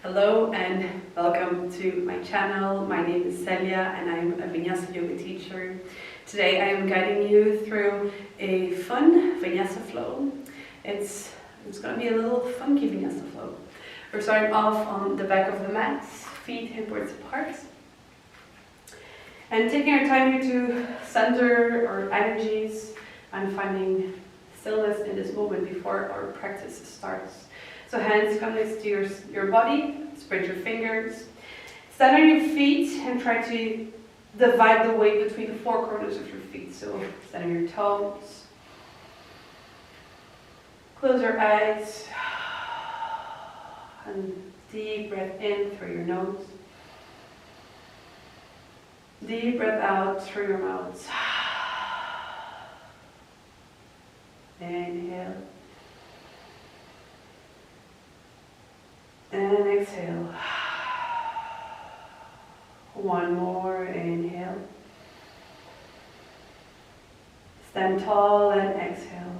Hello and welcome to my channel. My name is Celia and I'm a Vinyasa yoga teacher. Today I am guiding you through a fun Vinyasa flow. It's going to be a little funky Vinyasa flow. We're starting off on the back of the mat, feet hip width apart. And taking our time here to center our energies and finding stillness in this moment before our practice starts. So hands come next to your body, spread your fingers, stand on your feet and try to divide the weight between the four corners of your feet. So stand on your toes, close your eyes, and deep breath in through your nose, deep breath out through your mouth. Inhale. And exhale. One more, inhale. Stand tall and exhale.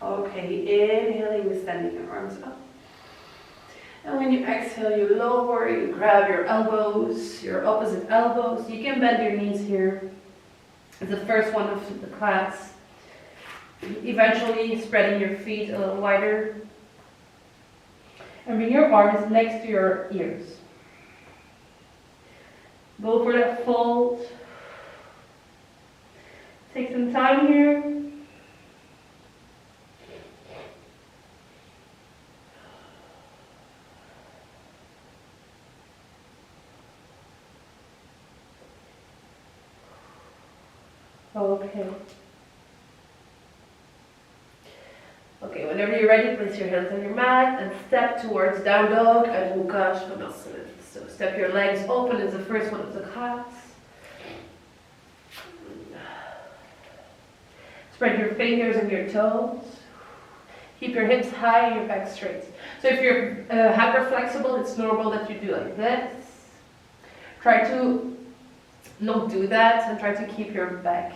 Okay, inhaling, standing your arms up. And when you exhale, you lower, you grab your elbows, your opposite elbows. You can bend your knees here. It's the first one of the class. Eventually spreading your feet a little wider. And bring your arms next to your ears. Go for that fold. Take some time here. Okay, whenever you're ready, place your hands on your mat and step towards down dog and Svanasana. So step your legs open as the first one of the class. Spread your fingers and your toes. Keep your hips high and your back straight. So if you're hyper flexible, it's normal that you do like this. Try to not do that and try to keep your back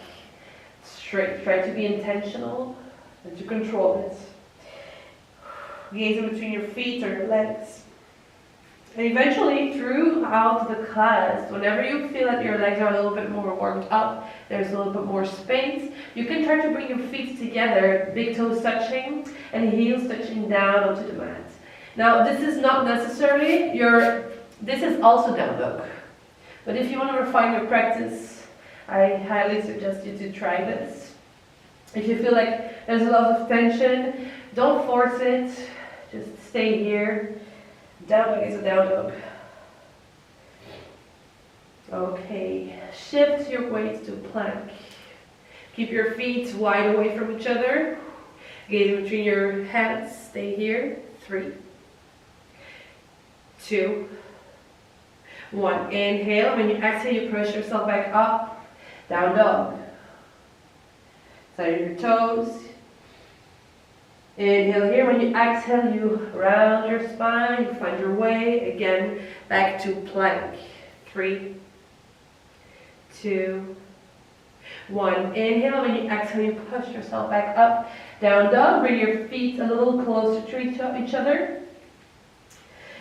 straight. Try to be intentional and to control it. Gaze in between your feet or your legs. And eventually, throughout the class, whenever you feel that your legs are a little bit more warmed up, there's a little bit more space, you can try to bring your feet together, big toes touching and heels touching down onto the mat. Now, this is not necessarily this is also down dog. But if you want to refine your practice, I highly suggest you to try this. If you feel like there's a lot of tension, don't force it. Just stay here. Down dog is a down dog. Okay, shift your weight to plank. Keep your feet wide away from each other. Gaze between your hands. Stay here. 3, 2, 1. Inhale. When you exhale, you push yourself back up. Down dog. Side your toes. Inhale here. When you exhale, you round your spine. You find your way again back to plank. 3, 2, 1. Inhale. When you exhale, you push yourself back up. Down dog. Bring your feet a little closer to each other.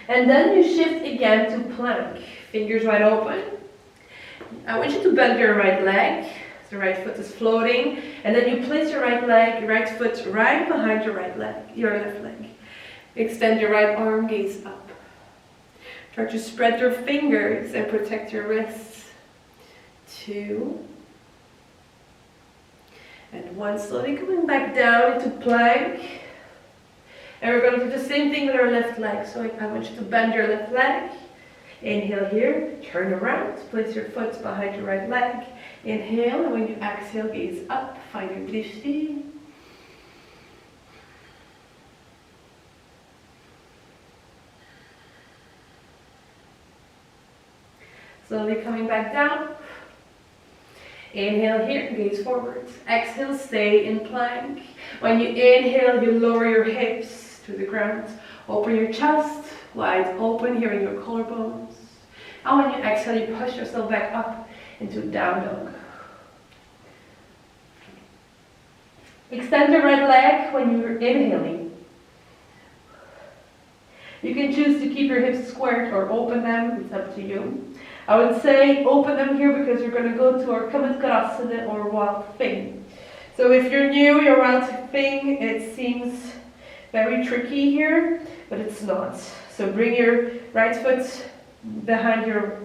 And then you shift again to plank. Fingers wide open. I want you to bend your right leg. The right foot is floating, and then you place your right foot right behind your left leg. Extend your right arm, gaze up. Try to spread your fingers and protect your wrists. 2, and 1. Slowly coming back down into plank. And we're going to do the same thing with our left leg. So I want you to bend your left leg. Inhale here, turn around, place your foot behind your right leg. Inhale, and when you exhale, gaze up, find your drishti. Slowly coming back down. Inhale here, gaze forward. Exhale, stay in plank. When you inhale, you lower your hips to the ground. Open your chest, wide open here in your collarbones. And when you exhale, you push yourself back up into down dog. Extend your right leg when you're inhaling. You can choose to keep your hips squared or open them, it's up to you. I would say open them here because you're going to go to our Kamatkarasana or wild thing. So if you're new, your wild thing, it seems very tricky here, but it's not. So bring your right foot behind your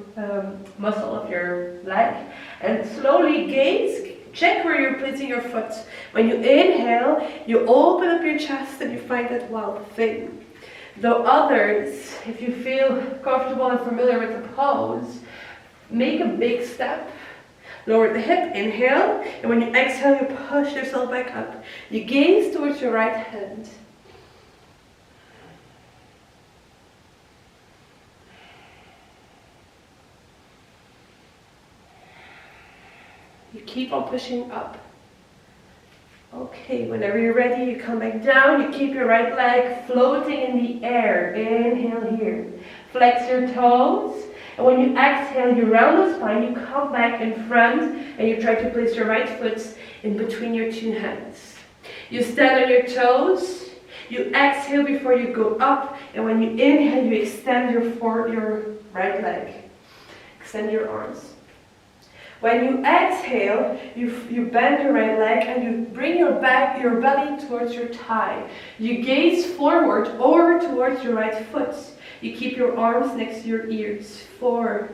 muscle of your leg and slowly gaze, check where you're placing your foot. When you inhale, you open up your chest and you find that wild thing. Though others, if you feel comfortable and familiar with the pose, make a big step, lower the hip, inhale, and when you exhale, you push yourself back up. You gaze towards your right hand. You keep on pushing up. Okay, whenever you're ready, you come back down. You keep your right leg floating in the air. Inhale here. Flex your toes. And when you exhale, you round the spine. You come back in front and you try to place your right foot in between your two hands. You stand on your toes. You exhale before you go up. And when you inhale, you extend your right leg. Extend your arms. When you exhale, you bend your right leg and you bring your belly towards your thigh. You gaze forward or towards your right foot. You keep your arms next to your ears. 4,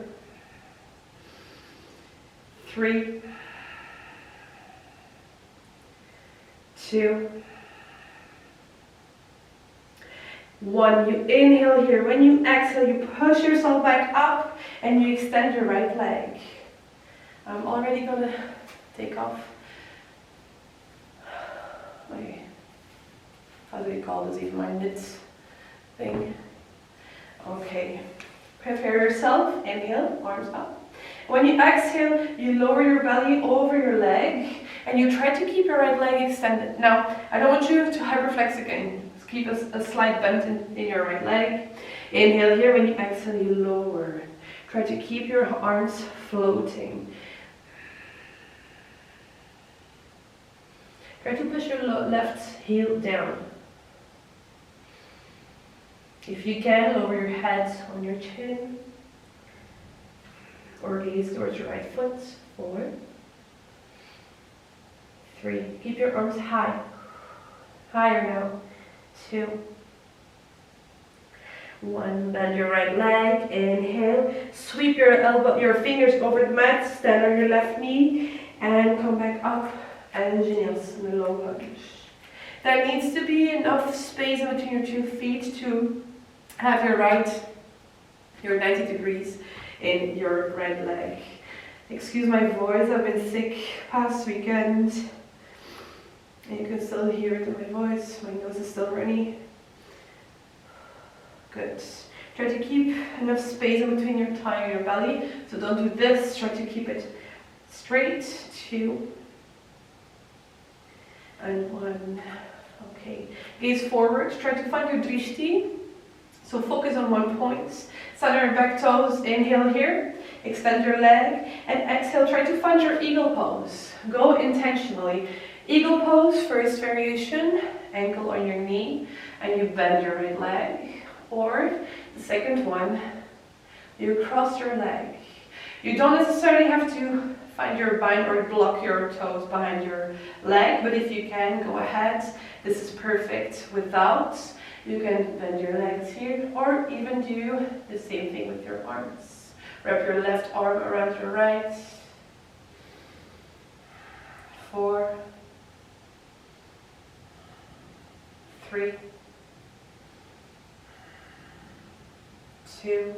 3, 2, 1. You inhale here. When you exhale, you push yourself back up and you extend your right leg. I'm already going to take off my, how do we call this even, my knit thing. Okay, prepare yourself, inhale, arms up. When you exhale, you lower your belly over your leg and you try to keep your right leg extended. Now, I don't want you to hyperflex again. Just keep a slight bend in your right leg. Inhale here, when you exhale, you lower. Try to keep your arms floating. Try to push your left heel down. If you can, lower your head on your chin. Or gaze towards your right foot. 4, 3. Keep your arms high. Higher now. 2, 1. Bend your right leg. Inhale. Sweep your fingers over the mat. Stand on your left knee. And come back up. And Vinyasa, low lunge. There needs to be enough space in between your 2 feet to have your 90 degrees in your right leg. Excuse my voice, I've been sick past weekend. And you can still hear it in my voice, my nose is still runny. Good. Try to keep enough space in between your thigh and your belly. So don't do this, try to keep it straight. 2. And 1. Okay. Gaze forward. Try to find your drishti. So focus on one point. Stand on your back toes. Inhale here. Extend your leg. And exhale. Try to find your eagle pose. Go intentionally. Eagle pose, first variation. Ankle on your knee. And you bend your right leg. Or the second one, you cross your leg. You don't necessarily have to find your bind or block your toes behind your leg, but if you can, go ahead. This is perfect. Without, you can bend your legs here, or even do the same thing with your arms. Wrap your left arm around your right. 4, 3, 2,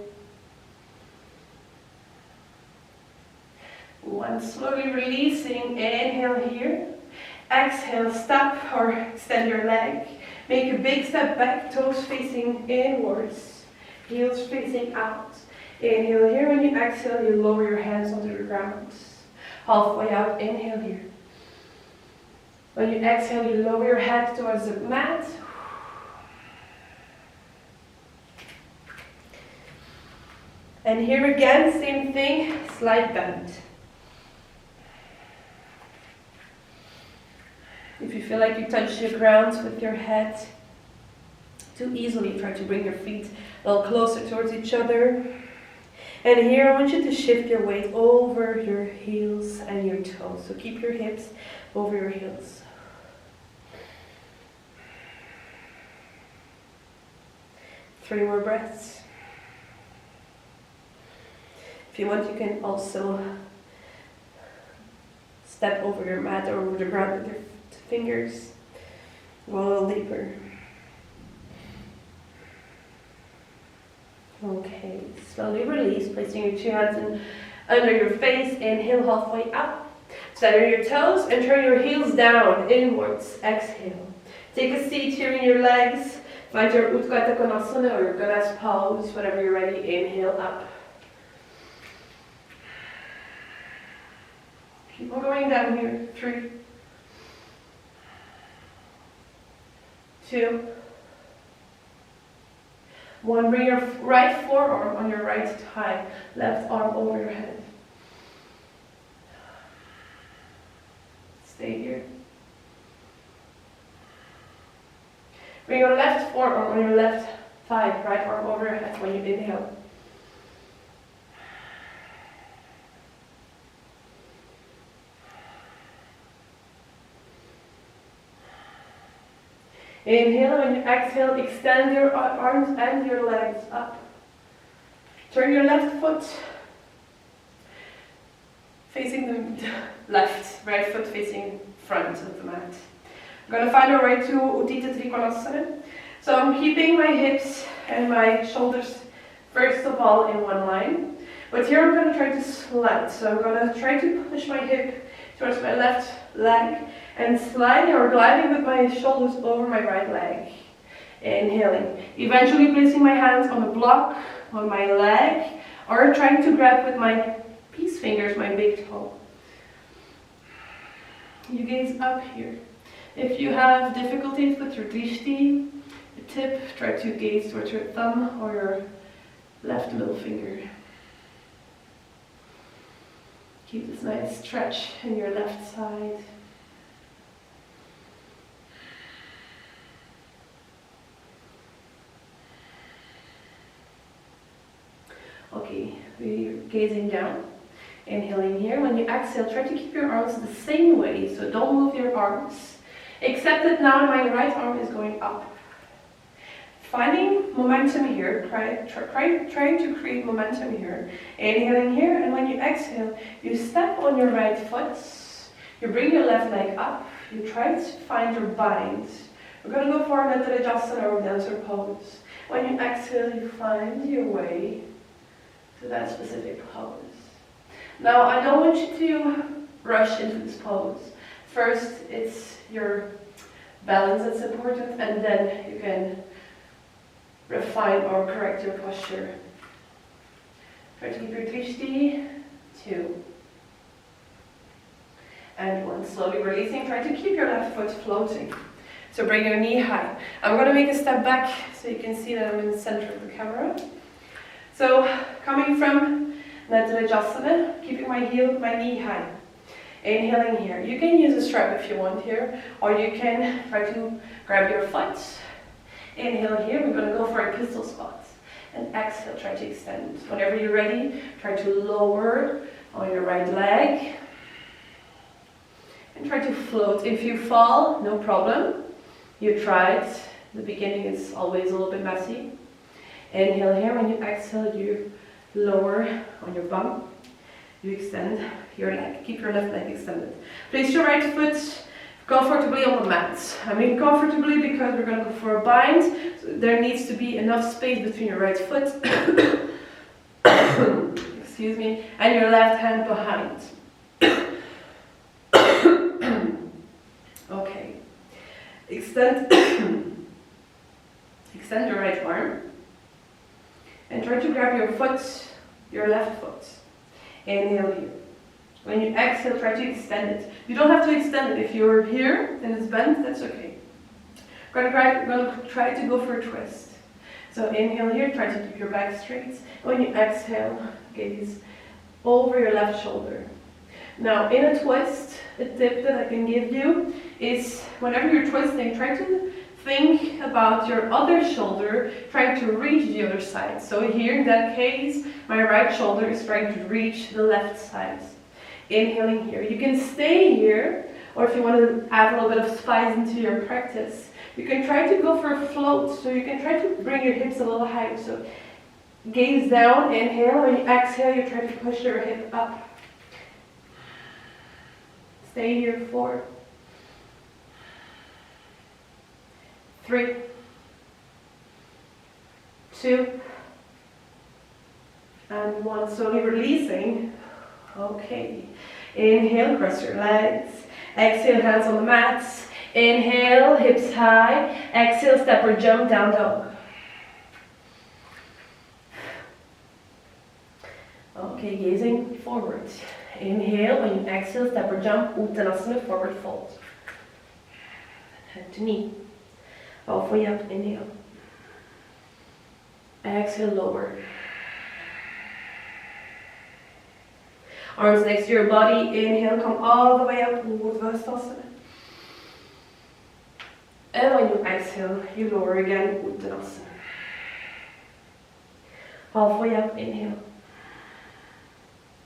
1. Slowly releasing. Inhale here. Exhale, step or extend your leg. Make a big step back, toes facing inwards, heels facing out. Inhale here. When you exhale, you lower your hands onto the ground. Halfway out, inhale here. When you exhale, you lower your head towards the mat. And here again, same thing, slight bend. If you feel like you touch the ground with your head, too easily. Try to bring your feet a little closer towards each other. And here I want you to shift your weight over your heels and your toes. So keep your hips over your heels. Three more breaths. If you want, you can also step over your mat or over the ground with your fingers. Go a little deeper. Okay, slowly release, placing your two hands under your face. Inhale halfway up. Center your toes and turn your heels down, inwards. Exhale. Take a seat here in your legs. Find your Utkarta Konasana or your Goddess pose, whenever you're ready. Inhale up. Keep on going down here. 3, 2, 1. Bring your right forearm on your right thigh, left arm over your head. Stay here. Bring your left forearm on your left thigh, right arm over your head when you inhale. Inhale, when you exhale, extend your arms and your legs up. Turn your left foot facing the left, right foot facing front of the mat. I'm going to find our way to Uddita Trikonasana. So I'm keeping my hips and my shoulders first of all in one line. But here I'm going to try to slide. So I'm going to try to push my hip towards my left leg and sliding or gliding with my shoulders over my right leg. Inhaling. Eventually placing my hands on the block on my leg or trying to grab with my peace fingers my big toe. You gaze up here. If you have difficulties with your drishti, the tip, try to gaze towards your thumb or your left middle finger. Keep this nice stretch in your left side. Okay, we're gazing down. Inhaling here. When you exhale, try to keep your arms the same way, so don't move your arms. Except that now my right arm is going up. Finding momentum here, trying to create momentum here. Inhaling here, and when you exhale, you step on your right foot. You bring your left leg up. You try to find your bind. We're going to go for an Adjasana or dancer pose. When you exhale, you find your way to that specific pose. Now, I don't want you to rush into this pose. First, it's your balance that's important, and then you can refine or correct your posture. Try to keep your drishti. 2. And 1. Slowly releasing. Try to keep your left foot floating. So bring your knee high. I'm going to make a step back so you can see that I'm in the center of the camera. So coming from Netrajasana, keeping my knee high. Inhaling here. You can use a strap if you want here, or you can try to grab your foot. Inhale here, we're going to go for a pistol squat. And exhale, try to extend. Whenever you're ready, try to lower on your right leg. And try to float. If you fall, no problem. You tried. The beginning is always a little bit messy. Inhale here, when you exhale, you lower on your bum. You extend your leg. Keep your left leg extended. Place your right foot comfortably on the mat. I mean comfortably because we're going to go for a bind. So there needs to be enough space between your right foot excuse me, and your left hand behind. Okay. Extend your right arm. And try to grab your foot, your left foot. Inhale here. When you exhale, try to extend it. You don't have to extend it. If you're here and it's bent, that's okay. We're going to try to go for a twist. So inhale here, try to keep your back straight. When you exhale, gaze over your left shoulder. Now, in a twist, a tip that I can give you is whenever you're twisting, try to think about your other shoulder trying to reach the other side. So here in that case, my right shoulder is trying to reach the left side. Inhaling here. You can stay here, or if you want to add a little bit of spice into your practice, you can try to go for a float. So you can try to bring your hips a little higher. So gaze down, inhale. When you exhale, you try to push your hip up. Stay here, 4, 3, 2, and 1. Slowly releasing. Okay. Inhale, cross your legs. Exhale, hands on the mats. Inhale, hips high. Exhale, step or jump, down dog. Okay, gazing forward. Inhale, when you exhale, step or jump, Uttanasana, forward fold. Head to knee. Halfway up, inhale. Exhale, lower. Arms next to your body, inhale, come all the way up, Urdhva. And when you exhale, you lower again, Uttanasana. Halfway up, inhale.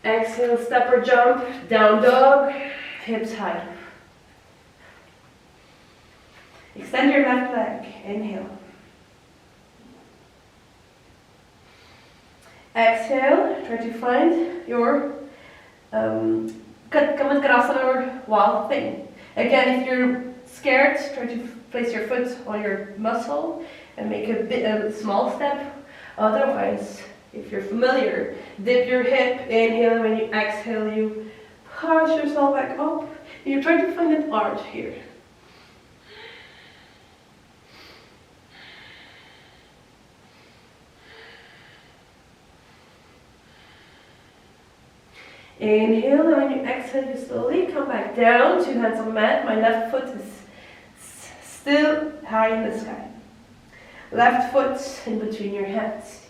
Exhale, step or jump, down dog, hips high. Extend your left leg, inhale. Exhale, try to find your Kamatkarasana or wild thing. Again, if you're scared, try to place your foot on your muscle and make a small step. Otherwise, if you're familiar, dip your hip, inhale, when you exhale, you push yourself back up. And you try to find an arch here. Inhale, and when you exhale, you slowly come back down, 2 hands on the mat. My left foot is still high in the sky. Left foot in between your hands.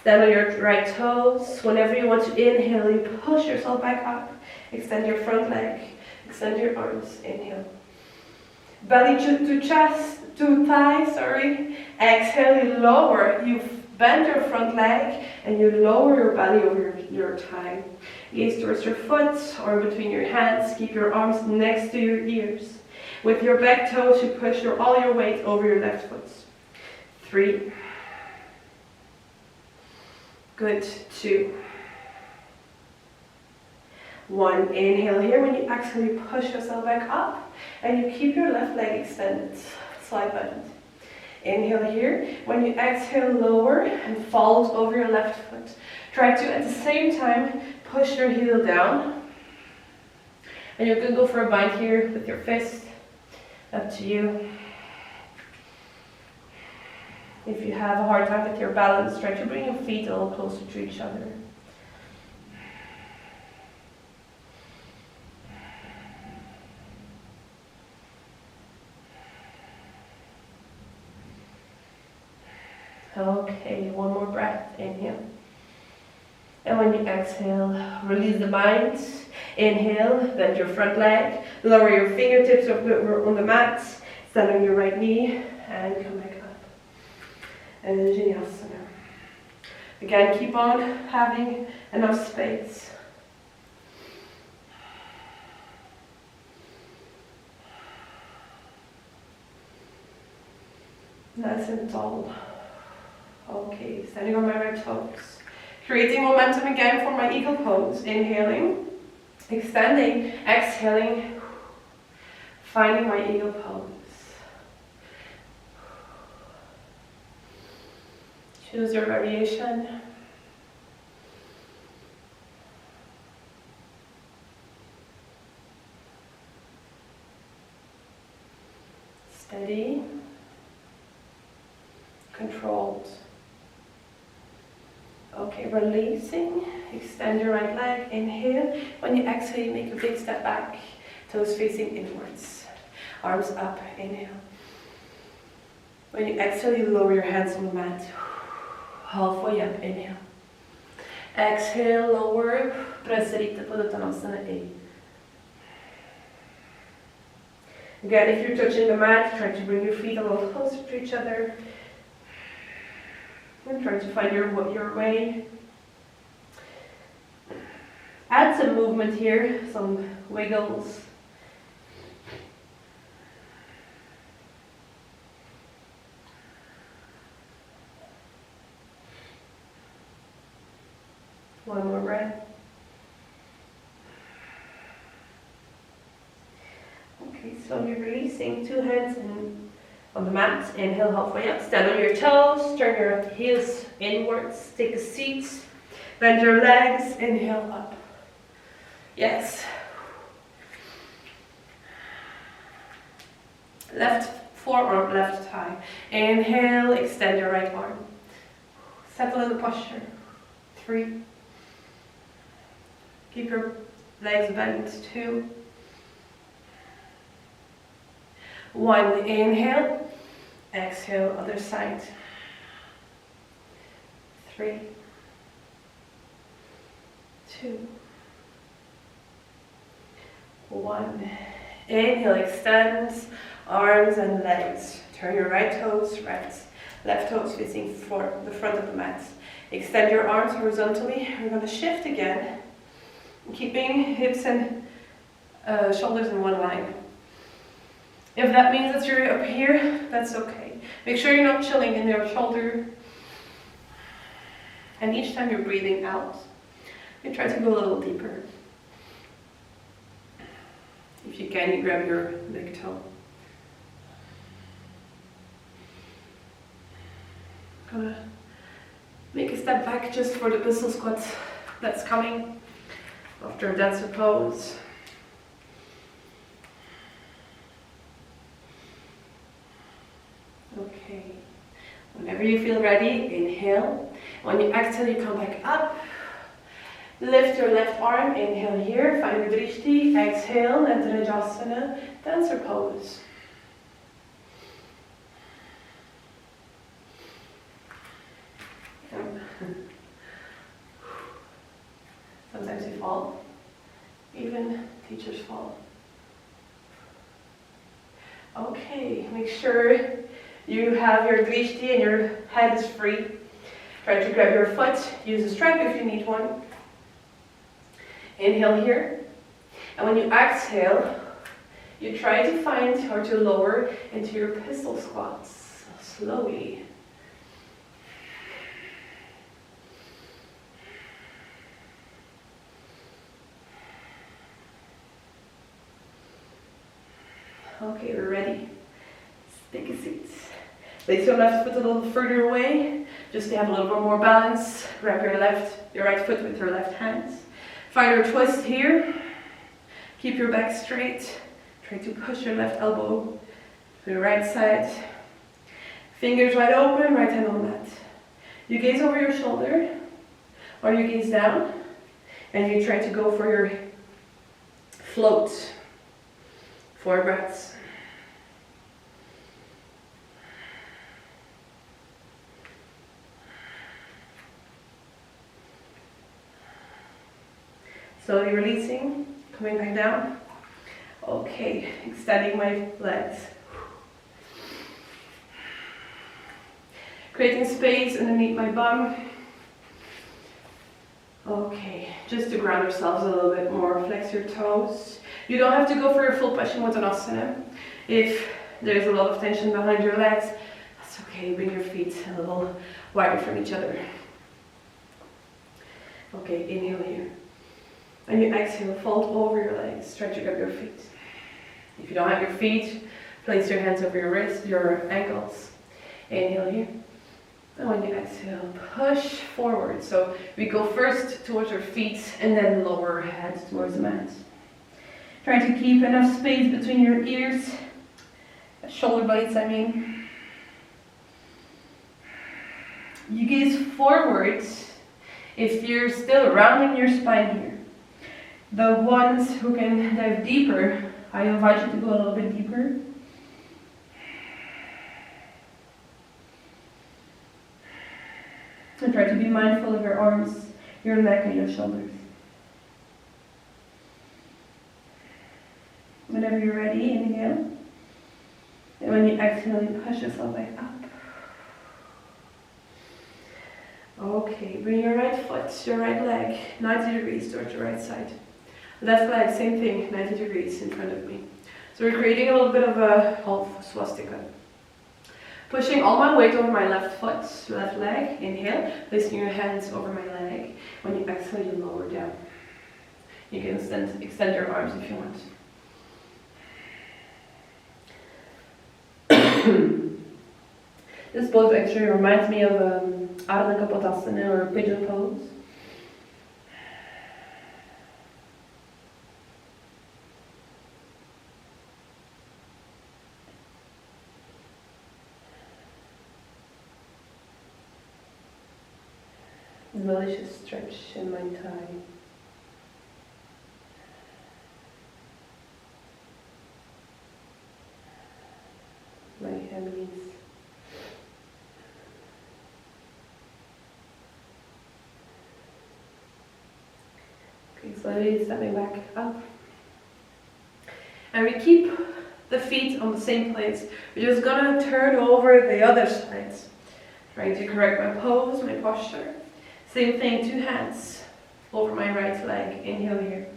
Stand on your right toes. Whenever you want to inhale, you push yourself back up. Extend your front leg. Extend your arms. Inhale. Belly to chest, to thighs, sorry. Exhale, you lower. You bend your front leg and you lower your belly over your thigh. Gaze towards your foot or between your hands. Keep your arms next to your ears. With your back toes, you push all your weight over your left foot. 3. Good. 2. 1. Inhale here. When you exhale, you push yourself back up and you keep your left leg extended. Side bend. Inhale here. When you exhale, lower and fold over your left foot. Try to, at the same time, push your heel down. And you can go for a bind here with your fist. Up to you. If you have a hard time with your balance, try to bring your feet a little closer to each other. Okay, one more breath. Inhale. And when you exhale, release the mind. Inhale, bend your front leg. Lower your fingertips on the mat. Stand on your right knee and come back up. And Vinyasa. Again, keep on having enough space. Nice and tall. Okay, standing on my right toes. Creating momentum again for my eagle pose. Inhaling, extending, exhaling, finding my eagle pose. Choose your variation. Steady, controlled. Okay, releasing, extend your right leg, inhale. When you exhale, you make a big step back, toes facing inwards, arms up, inhale. When you exhale, you lower your hands on the mat, halfway up, inhale. Exhale, lower, Prasarita Padottanasana A. Again, if you're touching the mat, try to bring your feet a little closer to each other. And try to find your way. Add some movement here, some wiggles. One more breath. Okay, so you're releasing, 2 hands on the mat. Inhale halfway up, stand on your toes, turn your heels inwards, take a seat, bend your legs, inhale up. Yes. Left forearm, left thigh. Inhale, extend your right arm. Settle in the posture. 3. Keep your legs bent. 2. 1. Inhale. Exhale, other side. 3. 2. 1. Inhale, extend arms and legs. Turn your right toes right, left toes facing for the front of the mat. Extend your arms horizontally. We're going to shift again, keeping hips and shoulders in one line. If that means that you're up here, that's okay. Make sure you're not chilling in your shoulder. And each time you're breathing out, you try to go a little deeper. If you can, you grab your big toe. Gonna make a step back just for the pistol squat that's coming after a dancer pose. Okay. Whenever you feel ready, inhale. When you exhale, you come back up. Lift your left arm, inhale here, find your drishti, exhale, Netranjasana, dancer pose. Sometimes you fall, even teachers fall. Okay, make sure you have your drishti and your head is free. Try to grab your foot, use a strap if you need one. Inhale here, and when you exhale, you try to find or to lower into your pistol squats slowly. Okay, we're ready. Take a seat. Place your left foot a little further away, just to have a little bit more balance. Grab your right foot with your left hand. Find your twist here. Keep your back straight. Try to push your left elbow to the right side. Fingers wide open, right hand on mat. You gaze over your shoulder, or you gaze down, and you try to go for your float. 4 breaths. Slowly releasing, coming back down. Okay, extending my legs. Creating space underneath my bum. Okay, just to ground yourselves a little bit more, flex your toes. You don't have to go for your full Paschimottanasana. If there's a lot of tension behind your legs, that's okay, bring your feet a little wider from each other. Okay, inhale here. And you exhale, fold over your legs, stretch up your feet. If you don't have your feet, place your hands over your wrists, your ankles. Inhale here. And when you exhale, push forward. So we go first towards your feet and then lower head towards the mat. Try to keep enough space between your ears, shoulder blades I mean. You gaze forward if you're still rounding your spine here. The ones who can dive deeper, I invite you to go a little bit deeper. And try to be mindful of your arms, your neck, and your shoulders. Whenever you're ready, inhale. exhaling, push yourself back up. Okay, bring your right foot, your right leg 90 degrees towards your right side. Left leg, same thing, 90 degrees in front of me. So we're creating a little bit of a half swastika. Pushing all my weight over my left foot, left leg, inhale, placing your hands over my leg. When you exhale, you lower down. You can extend your arms if you want. This pose actually reminds me of Ardha Kapotasana or pigeon pose. Delicious stretch in my thigh. My hammies. Okay, slowly stepping back up. And we keep the feet on the same place. We're just gonna turn over the other sides. Trying to correct my pose, my posture. Same thing, 2 hands over my right leg. Inhale here.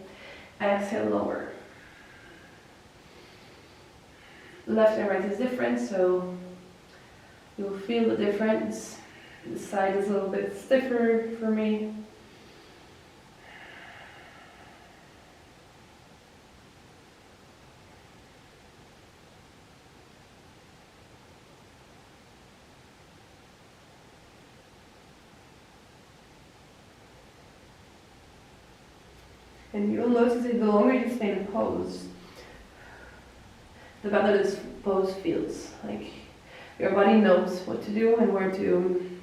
Exhale, lower. Left and right is different, so you'll feel the difference. The side is a little bit stiffer for me. And you'll notice that the longer you stay in pose, the better this pose feels. Like your body knows what to do and where to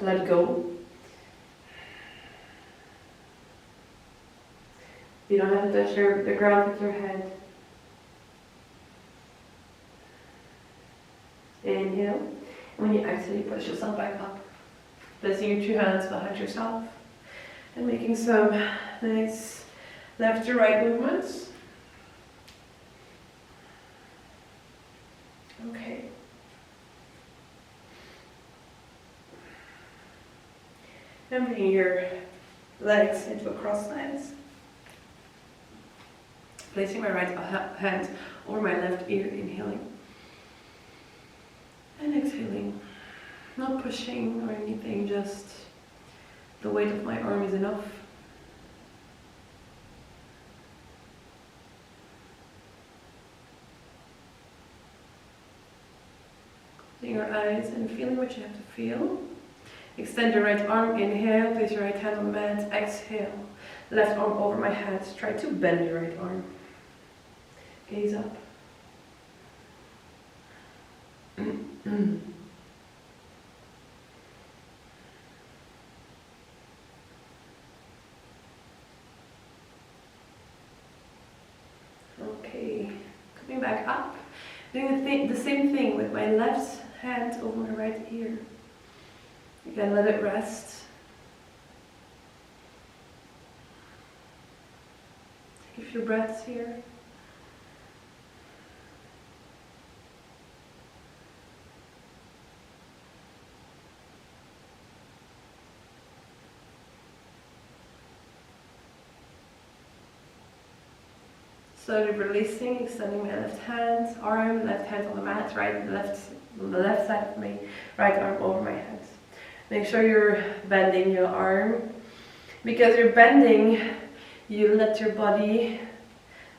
let go. You don't have to touch the ground with your head. Inhale. And when you exhale, you push yourself back up. Placing your 2 hands behind yourself. And making some nice left to right movements. Okay. And bring your legs into a cross lines. Placing my right hand over my left ear, inhaling. And exhaling. Not pushing or anything, just the weight of my arm is enough. Closing your eyes and feeling what you have to feel. Extend your right arm, inhale, place your right hand on the mat, exhale. Left arm over my head, try to bend your right arm. Gaze up. Okay, coming back up, doing the same thing with my left hand over my right ear. You can let it rest. Take a few breaths here. Slowly releasing, extending my left hand, arm, left hand on the mat, on the left side of me, right arm over my head. Make sure you're bending your arm. Because you're bending, you let your body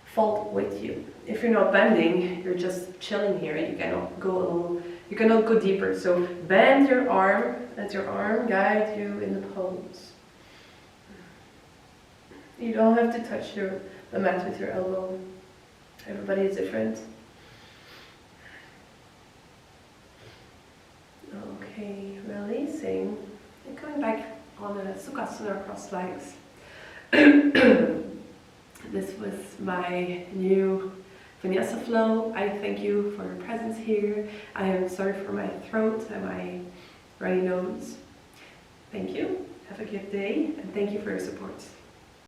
fall with you. If you're not bending, you're just chilling here and you cannot go deeper. So bend your arm, let your arm guide you in the pose. You don't have to touch the mat with your elbow. Everybody is different. Okay, releasing and coming back on a Sukhasana, cross legs. This was my new Vinyasa flow. I thank you for your presence here. I am sorry for my throat and my runny nose. Thank you. Have a good day and thank you for your support.